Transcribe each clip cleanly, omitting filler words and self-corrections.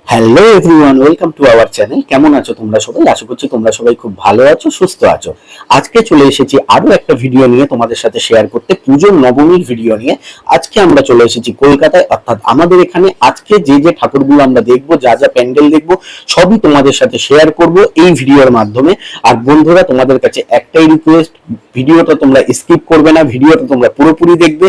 Hello everyone, welcome to our channel. কেমন আছো তোমরা সবাই? আশা করছি তোমরা সবাই খুব ভালো আছো, সুস্থ আছো। আজকে চলে এসেছি আরো একটা ভিডিও নিয়ে তোমাদের সাথে শেয়ার করতে, পুজোর নবমীর ভিডিও নিয়ে। আজকে আমরা চলে এসেছি কলকাতায়, অর্থাৎ আমাদের এখানে আজকে যে যে ঠাকুরগুলো আমরা দেখবো, যা যা প্যান্ডেল দেখবো, সবই তোমাদের সাথে শেয়ার করব এই ভিডিওর মাধ্যমে। আর বন্ধুরা, তোমাদের কাছে একটাই রিকোয়েস্ট, ভিডিওটা তোমরা স্কিপ করবে না, ভিডিওটা তোমরা পুরোপুরি দেখবে।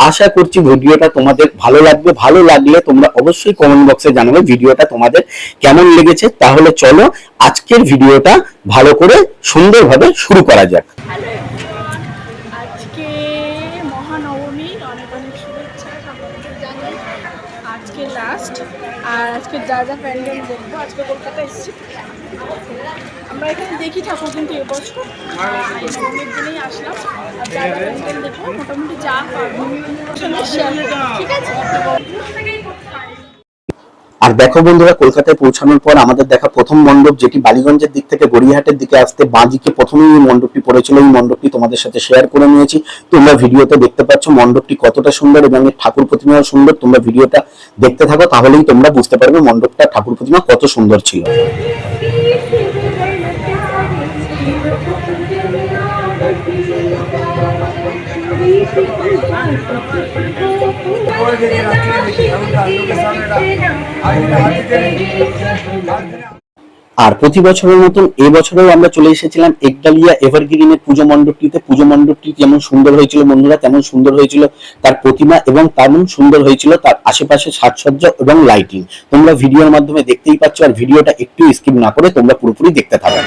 আশা করছি ভিডিওটা তোমাদের ভালো লাগবে। ভালো লাগলে তোমরা অবশ্যই কমেন্ট বক্সে জানাবে ভিডিওটা তোমাদের কেমন লেগেছে। তাহলে চলো আজকের ভিডিওটা ভালো করে সুন্দরভাবে শুরু করা যাক। আজকে মহানবমীর অনেক অনেক শুভেচ্ছা সকলকে জানাই। আজকে লাস্ট, আর আজকে যা যা প্যান্ডেল দেখবো, আজকে কলকাতায় এসেছি। আমরা এখানে দেখি ঠাকুর, কিন্তু এবছর নবমীর দিনেই আসলাম। আর যা যা প্যান্ডেল দেখবো, মোটামুটি যা পারবো শেয়ার করবো, ঠিক আছে? আর দেখো বন্ধুরা, কলকাতায় পৌঁছানোর পর আমাদের দেখা প্রথম মণ্ডপ, যেটি বালিগঞ্জের দিক থেকে গড়িয়াহাটের দিকে আসতে বাঁদিকে প্রথমেই এই মণ্ডপটি পড়েছিল। এই মণ্ডপটি তোমাদের সাথে শেয়ার করে নিয়েছি। তোমরা ভিডিওতে দেখতে পাচ্ছ মণ্ডপটি কতটা সুন্দর এবং এর ঠাকুর প্রতিমাও সুন্দর। তোমরা ভিডিওটা দেখতে থাকো, তাহলেই তোমরা বুঝতে পারবে মণ্ডপটা ঠাকুর প্রতিমা কত সুন্দর ছিল। আর প্রতি বছরের মতন এবছরেও আমরা চলে এসেছিলাম একডালিয়া এভারগ্রিনের পুজো মণ্ডপটিতে। পুজো মণ্ডপটি যেমন সুন্দর হয়েছিল বন্ধুরা, তেমন সুন্দর হয়েছিল তার প্রতিমা এবং তেমন সুন্দর হয়েছিল তার আশেপাশে সাজসজ্জা এবং লাইটিং। তোমরা ভিডিওর মাধ্যমে দেখতেই পাচ্ছ, আর ভিডিওটা একটু স্কিপ না করে তোমরা পুরোপুরি দেখতে থাকো।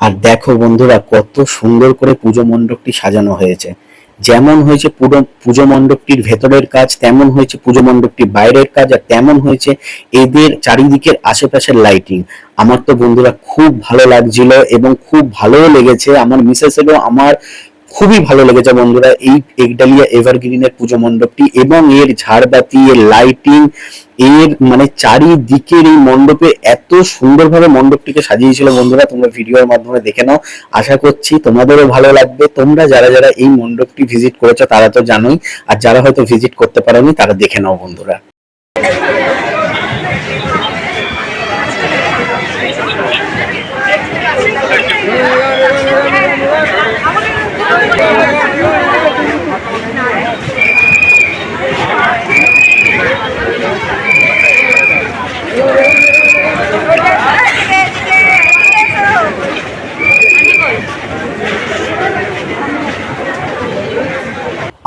আর দেখো বন্ধুরা, কত সুন্দর করে পুজো মণ্ডপটি সাজানো হয়েছে। যেমন হয়েছে পুরো পুজো মণ্ডপটির ভেতরের কাজ, তেমন হয়েছে পুজো মণ্ডপটির বাইরের কাজ, আর তেমন হয়েছে এদের চারিদিকের আশেপাশের লাইটিং। আমার তো বন্ধুরা খুব ভালো লাগছিল এবং খুব ভালোও লেগেছে। আমার মিসেসেরও আমার খুবই ভালো লেগেছে বন্ধুরা এই একডালিয়া এভারগ্রিনের পুজো মণ্ডপটি এবং এর ঝাড়বাতি, এর লাইটিং, এর মানে চারিদিকের এই মণ্ডপে এত সুন্দরভাবে মণ্ডপটিকে সাজিয়েছিল বন্ধুরা। তোমরা ভিডিওর মাধ্যমে দেখে নাও, আশা করছি তোমাদেরও ভালো লাগবে। তোমরা যারা যারা এই মণ্ডপটি ভিজিট করেছো তারা তো জানোই, আর যারা হয়তো ভিজিট করতে পারোনি তারা দেখে নাও বন্ধুরা।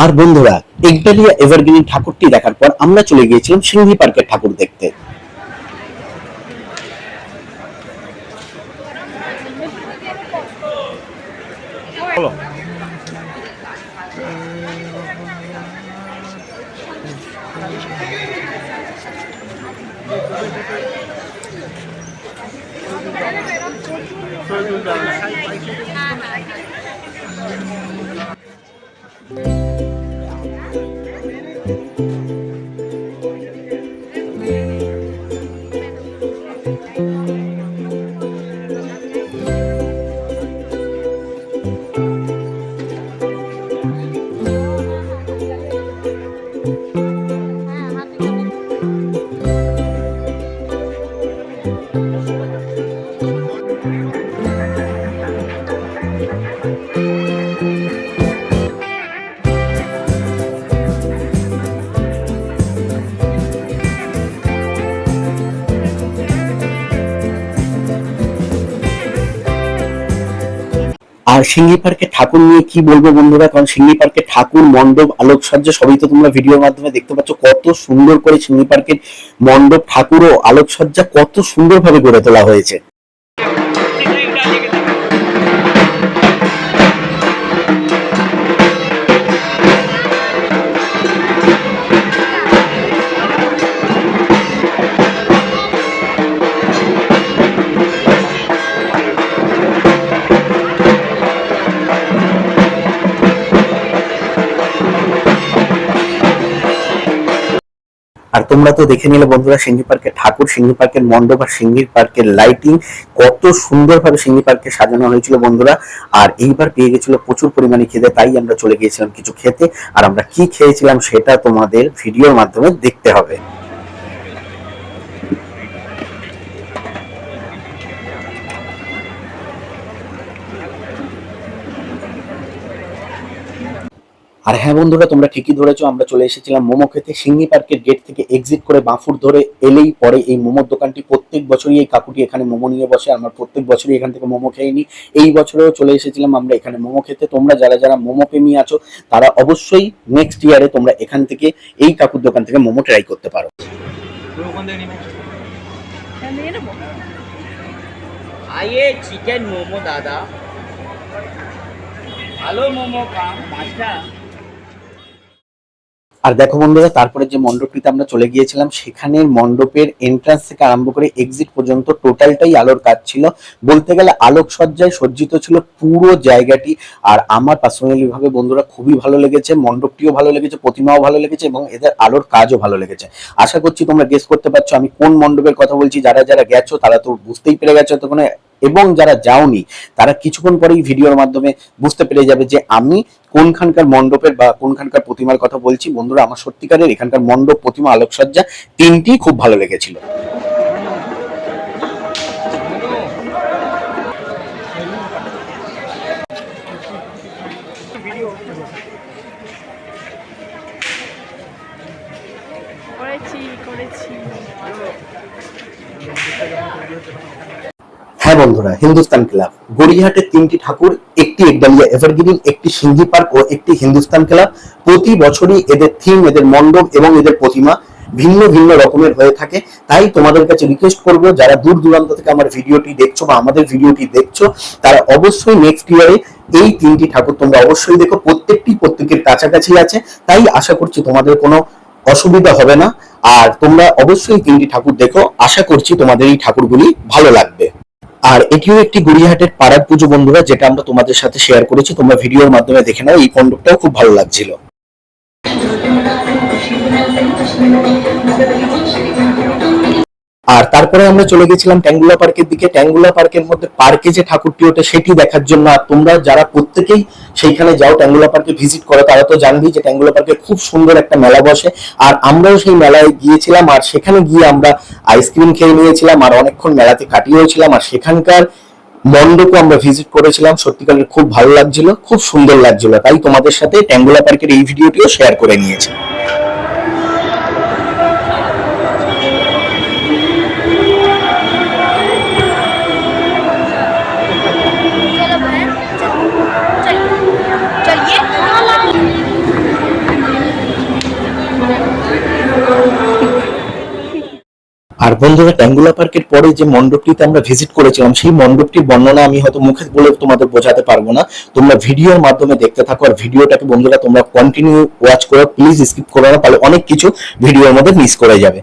আর বন্ধুরা, একডালিয়া এভারগ্রিন ঠাকুরটি দেখার পর আমরা চলে গিয়েছিলাম সিংহি পার্কের ঠাকুর দেখতে। আর সিংহি পার্কে ঠাকুর নিয়ে কি বলবো বন্ধুরা, কারণ সিংহি পার্কে ঠাকুর, মণ্ডপ, আলোকসজ্জা সবই তো তোমরা ভিডিওর মাধ্যমে দেখতে পাচ্ছ। কত সুন্দর করে সিংহি পার্কের মণ্ডপ, ঠাকুর ও আলোকসজ্জা কত সুন্দরভাবে গড়ে তোলা হয়েছে। আর তোমরা তো দেখে নিলে বন্ধুরা সিঙ্গি পার্কের ঠাকুর, সিঙ্গি পার্কের মণ্ডপ আর সিঙ্গি পার্কের লাইটিং কত সুন্দরভাবে সিঙ্গি পার্কে সাজানো হয়েছিল বন্ধুরা। আর এইবার পেয়ে গেছিল প্রচুর পরিমাণে খেতে, তাই আমরা চলে গিয়েছিলাম কিছু খেতে। আর আমরা কি খেয়েছিলাম সেটা তোমাদের ভিডিওর মাধ্যমে দেখতে হবে। আর হ্যাঁ বন্ধুরা, তোমরা ঠিকই ধরেছো, আমরা চলে এসেছিলাম মোমো খেতে। সিঙ্গি পার্কের গেট থেকে এক্সিট করে বাঁফুর ধরে এলেই পরে এই মোমোর দোকানটি। প্রত্যেক বছরই এই কাকুটি এখানে মোমো নিয়ে বসে। আমরা প্রত্যেক বছরই এখান থেকে মোমো খেয়ে নিই। এই বছরেও চলে এসেছিলাম আমরা এখানে মোমো খেতে। তোমরা যারা যারা মোমো প্রেমী আছো তারা অবশ্যই নেক্সট ইয়ারে তোমরা এখান থেকে এই কাকুর দোকান থেকে মোমো ট্রাই করতে পারো। आइए चिकन मोमो दादा ভালো মোমো কাম মাস্টার। আর দেখো বন্ধুরা, তারপরে যে মণ্ডপটিতে আমরা চলে গিয়েছিলাম সেখানের মণ্ডপের এন্ট্রান্স থেকে আরম্ভ করে এক্সিট পর্যন্ত টোটালটাই আলোর কাজ ছিল। বলতে গেলে আলোকসজ্জায় সজ্জিত ছিল পুরো জায়গাটি। আর আমার পার্সোনালি ভাবে বন্ধুরা খুবই ভালো লেগেছে, মণ্ডপটিও ভালো লেগেছে, প্রতিমাও ভালো লেগেছে এবং এদের আলোর কাজও ভালো লেগেছে। আশা করছি তোমরা গেস করতে পারছো আমি কোন মণ্ডপের কথা বলছি। যারা যারা গেছো তারা তো বুঝতেই পেরে গেছো তখন, এবং যারা যাওনি তারা কিছুক্ষণ পরেই ভিডিওর মাধ্যমে বুঝতে পেরে যাবে যে আমি কোনখানকার মণ্ডপের বা কোনখানকার প্রতিমার কথা বলছি। বন্ধুরা, আমার সত্যিকারের এখানকার মণ্ডপ, প্রতিমা, আলোকসজ্জা তিনটি খুব ভালো লেগেছিল। হ্যাঁ বন্ধুরা, হিন্দুস্তান ক্লাব গড়িয়াহাটের তিনটি ঠাকুর, একটি একডালিয়া এভারগ্রিন, একটি সিঙ্গি পার্ক ও একটি হিন্দুস্তান ক্লাব। প্রতি বছরই এদের থিম, এদের মণ্ডপ এবং এদের প্রতিমা ভিন্ন ভিন্ন রকমের হয়ে থাকে। তাই তোমাদের কাছে রিকোয়েস্ট করবো, যারা দূর দূরান্ত থেকে আমার ভিডিওটি দেখছো বা আমাদের ভিডিওটি দেখছো তারা অবশ্যই নেক্সট ইয়ারে এই তিনটি ঠাকুর তোমরা অবশ্যই দেখো। প্রত্যেকটি প্রত্যেকের কাছাকাছি আছে, তাই আশা করছি তোমাদের কোনো অসুবিধা হবে না। আর তোমরা অবশ্যই তিনটি ঠাকুর দেখো, আশা করছি তোমাদের এই ঠাকুরগুলি ভালো লাগবে। আর এটিও একটি গড়িয়াহাটের পাড়ার পুজো বন্ধুরা, যেটা আমরা তোমাদের সাথে শেয়ার করেছি। তোমরা ভিডিওর মাধ্যমে দেখে নাও, এই মণ্ডপটাও খুব ভালো লাগছিল। আর তারপরে আমরা চলে গেছিলাম ট্যাঙ্গুলা পার্কের দিকে। ট্যাঙ্গুলা পার্কের মধ্যে পার্কে যে ঠাকুরটি ওঠে সেটি দেখার জন্য। আর তোমরা যারা প্রত্যেকেই সেইখানে যাও, ট্যাঙ্গুলা পার্কে ভিজিট করো, তারা তো জানবেই যে ট্যাঙ্গুলা পার্কে খুব সুন্দর একটা মেলা বসে। আর আমরাও সেই মেলায় গিয়েছিলাম, আর সেখানে গিয়ে আমরা আইসক্রিম খেয়ে নিয়েছিলাম আর অনেকক্ষণ মেলাতে কাটিয়েছিলাম। আর সেখানকার মণ্ডপও আমরা ভিজিট করেছিলাম। সত্যিকারের খুব ভালো লাগছিল, খুব সুন্দর লাগছিল। তাই তোমাদের সাথে ট্যাঙ্গুলা পার্কের এই ভিডিওটিও শেয়ার করে নিয়েছি। আর বন্ধুরা, ট্যাঙ্গুলা পার্কের পরে যে মণ্ডপটিতে আমরা ভিজিট করেছিলাম সেই মণ্ডপটির বর্ণনা আমি হয়তো মুখে বলে তোমাদের বোঝাতে পারবো না। তোমরা ভিডিওর মাধ্যমে দেখতে থাকো। আর ভিডিওটাকে বন্ধুরা তোমরা কন্টিনিউ ওয়াচ করো, প্লিজ স্কিপ করো না, তাহলে অনেক কিছু ভিডিওর মধ্যে মিস করে যাবে।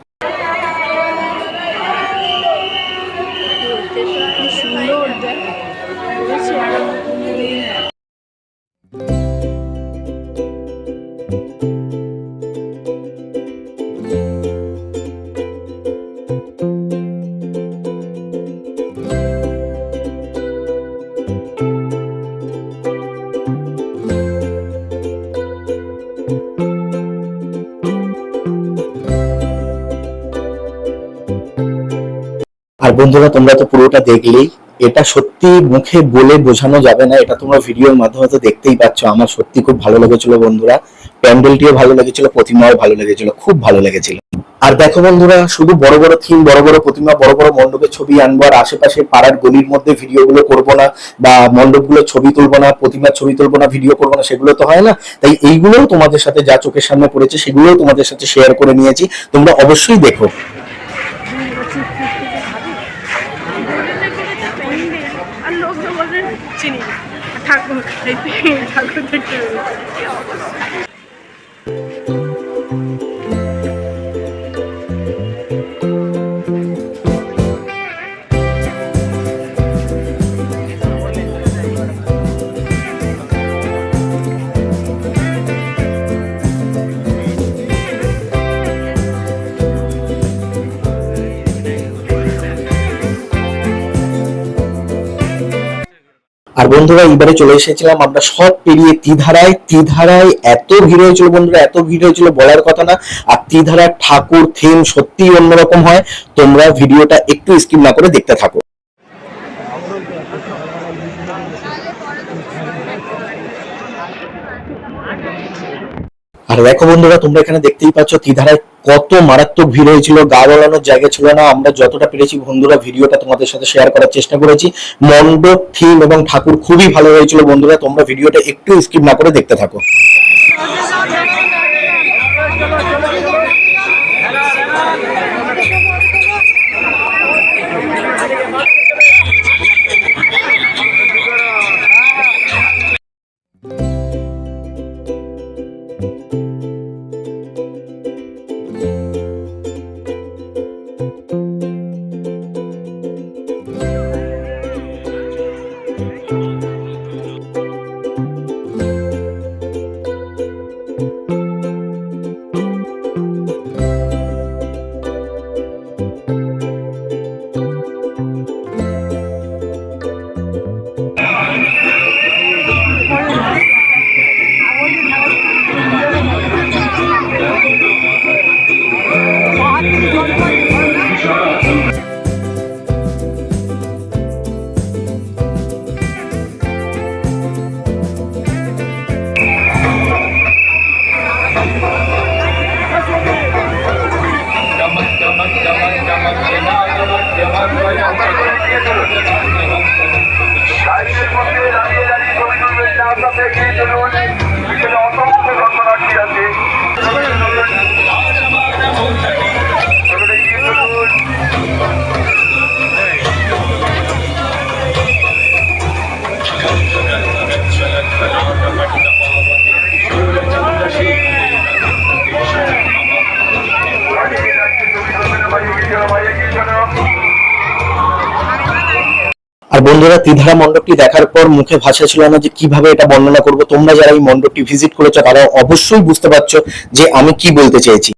আর বন্ধুরা, তোমরা তো পুরোটা দেখলেই, এটা সত্যি মুখে বলে বোঝানো যাবে না। এটা তোমরা ভিডিওর মাধ্যমে তো দেখতেই পাচ্ছ। আমার সত্যি খুব ভালো লেগেছিল বন্ধুরা, প্যান্ডেলটিও ভালো লেগেছিল, প্রতিমাও ভালো লেগেছিল, খুব ভালো লেগেছিল। আর দেখো বন্ধুরা, শুধু বড় বড় থিম, বড় বড় প্রতিমা, বড় বড় মণ্ডপের ছবি আনবো আর আশেপাশে পাড়ার গলির মধ্যে ভিডিওগুলো করবো না, বা মণ্ডপগুলো ছবি তুলবো না, প্রতিমার ছবি তুলবো না, ভিডিও করবো না, সেগুলো তো হয় না। তাই এইগুলোও তোমাদের সাথে যা চোখের সামনে পড়েছে সেগুলোও তোমাদের সাথে শেয়ার করে নিয়েছি। তোমরা অবশ্যই দেখো। আর লোকজন বলে চিনি ঠাকুর ঠাকুর দেখতে আর বন্ধুরা এবারে চলে এসেছিলাম আমরা সব পেরিয়ে ত্রিধারায় এত ভিড় হয়েছিল বন্ধুরা, এত ভিড় হয়েছিল বলার কথা না। আর ত্রিধারার ঠাকুর থিম সত্যিই অন্যরকম হয়। তোমরা ভিডিওটা একটু স্কিপ না করে দেখতে থাকো। আর দেখো বন্ধুরা, তোমরা এখানে দেখতেই পাচ্ছ ত্রিধারায় কত মারাত্মক ভিড় হয়েছিল, গা বলানোর জায়গা ছিল না। আমরা যতটা পেরেছি বন্ধুরা ভিডিওটা তোমাদের সাথে শেয়ার করার চেষ্টা করেছি। মণ্ডপ থিম এবং ঠাকুর খুবই ভালো হয়েছিল বন্ধুরা, তোমরা ভিডিওটা একটু স্কিপ না করে দেখতে থাকো। আর বন্ধুরা ত্রিধারা মণ্ডপটি দেখার পর মুখে ভাষা ছিল না যে কিভাবে এটা বর্ণনা করব। তোমরা যারা এই মণ্ডপটি ভিজিট করেছো তারা অবশ্যই বুঝতে পারছো যে আমি কি বলতে চেয়েছি।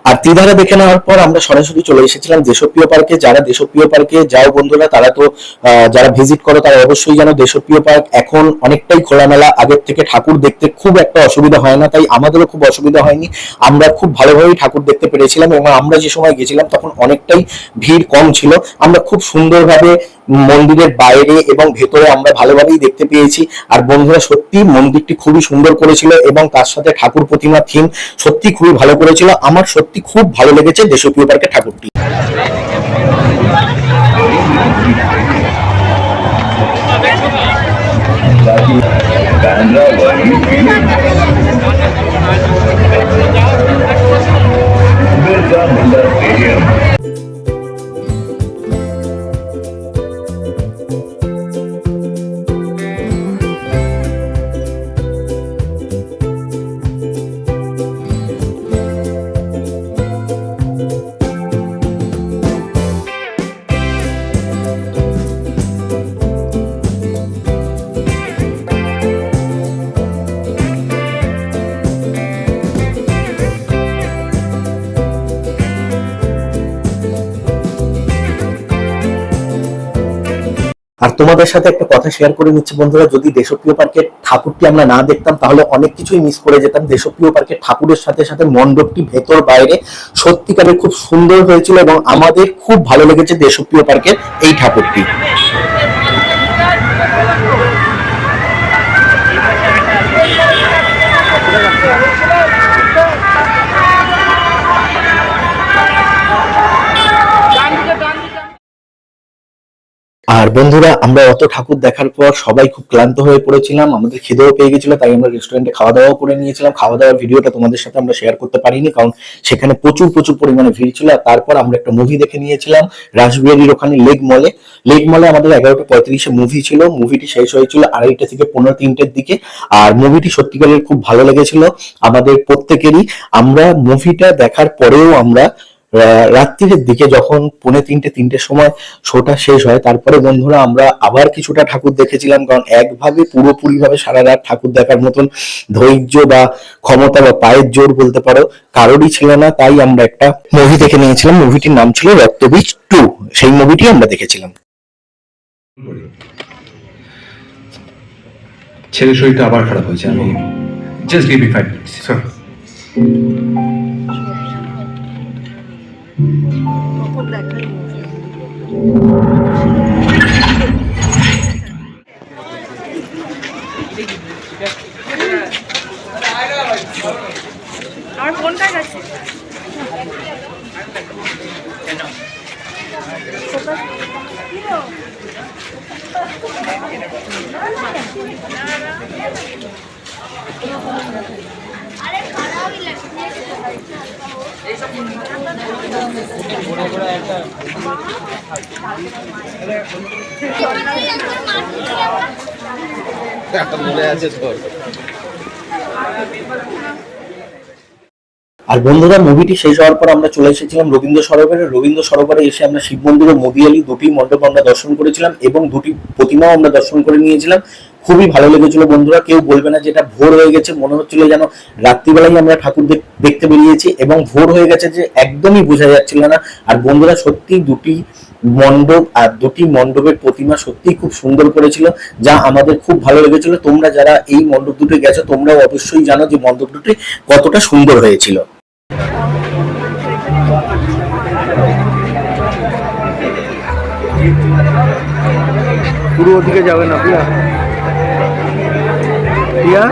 আর ত্রিধারা দেখে নেওয়ার পর আমরা সরাসরি চলে এসেছিলাম দেশপ্রিয় পার্কে। যারা দেশপ্রিয় পার্কে যাও বন্ধুরা তারা তো যারা ভিজিট করো তারা অবশ্যই জানো দেশপ্রিয় পার্ক এখন অনেকটাই খোলামেলা, আগের থেকে ঠাকুর দেখতে খুব একটা অসুবিধা হয় না, তাই আমাদেরও খুব অসুবিধা হয়নি। আমরা খুব ভালোভাবেই ঠাকুর দেখতে পেরেছিলাম এবং আমরা যে সময় গেছিলাম তখন অনেকটাই ভিড় কম ছিল। আমরা খুব সুন্দরভাবে মন্দিরের বাইরে এবং ভেতরে আমরা ভালোভাবেই দেখতে পেয়েছি। আর বন্ধুরা সত্যি মন্দিরটি খুবই সুন্দর করেছিল এবং তার সাথে ঠাকুর প্রতিমা থিম সত্যি খুবই ভালো করেছিল। আমার সত্যি খুব ভালো লেগেছে দেশপ্রিয় পার্কের ঠাকুরটি। আর তোমাদের সাথে একটা কথা শেয়ার করে নিচ্ছি বন্ধুরা, যদি দেশপ্রিয় পার্কের ঠাকুরটি আমরা না দেখতাম তাহলে অনেক কিছুই মিস করে যেতাম। দেশপ্রিয় পার্কের ঠাকুরের সাথে সাথে মণ্ডপটি ভেতর বাইরে সত্যিকারের খুব সুন্দর হয়েছিল এবং আমাদের খুব ভালো লেগেছে দেশপ্রিয় পার্কের এই ঠাকুরটি। আর বন্ধুরা আমরা অত ঠাকুর দেখার পর সবাই খুব ক্লান্ত হয়ে পড়েছিলাম, আমাদের খিদেও পেয়ে গেছিল, তাই আমরা রেস্টুরেন্টে খাওয়া দাওয়া করে নিয়েছিলাম। খাওয়া দাওয়ার ভিডিওটা তোমাদের সাথে আমরা শেয়ার করতে পারিনি কারণ সেখানে প্রচুর পরিমাণে ভিড় ছিল। আর তারপর আমরা একটা মুভি দেখে নিয়েছিলাম রাসবিহারীর ওখানে লেক মলে আমাদের 11:35 মুভি ছিল। মুভিটি শেষ হয়েছিল 2:30 থেকে 3:15 দিকে। আর মুভিটি সত্যিকারের খুব ভালো লেগেছিল আমাদের প্রত্যেকেরই। আমরা মুভিটা দেখার পরেও আমরা রাত্রির দিকে যখন 2:45-3টের সময় শোটা শেষ হয় তারপরে বন্ধুরা আমরা আবার কিছুটা ঠাকুর দেখেছিলাম, কারণ একভাবে পুরোপুরি ভাবে সারা রাত ঠাকুর দেখার মতন ধৈর্য বা ক্ষমতা বা পায়ের জোর বলতে পারো কারোরই ছিল না। তাই আমরা একটা মুভি দেখে নিয়েছিলাম, মুভিটির নাম ছিল রক্তবীজ 2। সেই মুভিটি আমরা দেখেছিলাম। ছেলের শরীরটা আবার খারাপ হয়েছে। আমি just give me 5 minutes sir. আমার ফোনটা গেছে। আর বন্ধুরা, মুভিটি শেষ হওয়ার পর আমরা চলে এসেছিলাম রবীন্দ্র সরোবরে এসে আমরা শিব মন্দির ও মদিয়ালি দুটি মণ্ডপ আমরা দর্শন করেছিলাম এবং দুটি প্রতিমাও আমরা দর্শন করে নিয়েছিলাম। খুবই ভালো লেগেছিল বন্ধুরা। কেউ বলবে না যে এটা ভোর হয়ে গেছে, মনে হচ্ছিল যেন রাত্রিবেলায় আমরা ঠাকুর দেখতে বেরিয়েছি এবং ভোর হয়ে গেছে যে একদমই বোঝা যাচ্ছিল না। আর বন্ধুরা, সত্যি দুটি মণ্ডপ আর দুটি মণ্ডপের প্রতিমা সত্যি খুব সুন্দর করেছিল, যা আমাদের খুব ভালো লেগেছিল। তোমরা যারা এই মণ্ডপ দুটো গেছো তোমরাও অবশ্যই জানো যে মণ্ডপ দুটি কতটা সুন্দর হয়েছিল। পুরো ওদিকে যাবে না প্রিয়া,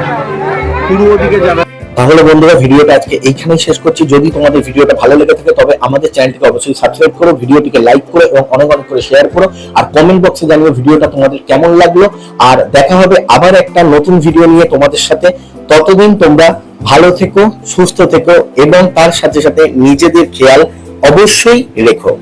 পুরো ওদিকে যাবে। তাহলে বন্ধুরা, ভিডিওটা আজকে এইখানেই শেষ করছি। যদি তোমাদের ভিডিওটা ভালো লেগে থাকে তবে আমাদের চ্যানেলটিকে অবশ্যই সাবস্ক্রাইব করো, ভিডিওটিকে লাইক করো এবং অনেক অনেক করে শেয়ার করো। আর কমেন্ট বক্সে জানিও ভিডিওটা তোমাদের কেমন লাগলো। আর দেখা হবে আবার একটা নতুন ভিডিও নিয়ে তোমাদের সাথে। ততদিন তোমরা ভালো থেকো, সুস্থ থেকো এবং তার সাথে সাথে নিজেদের খেয়াল অবশ্যই রেখো।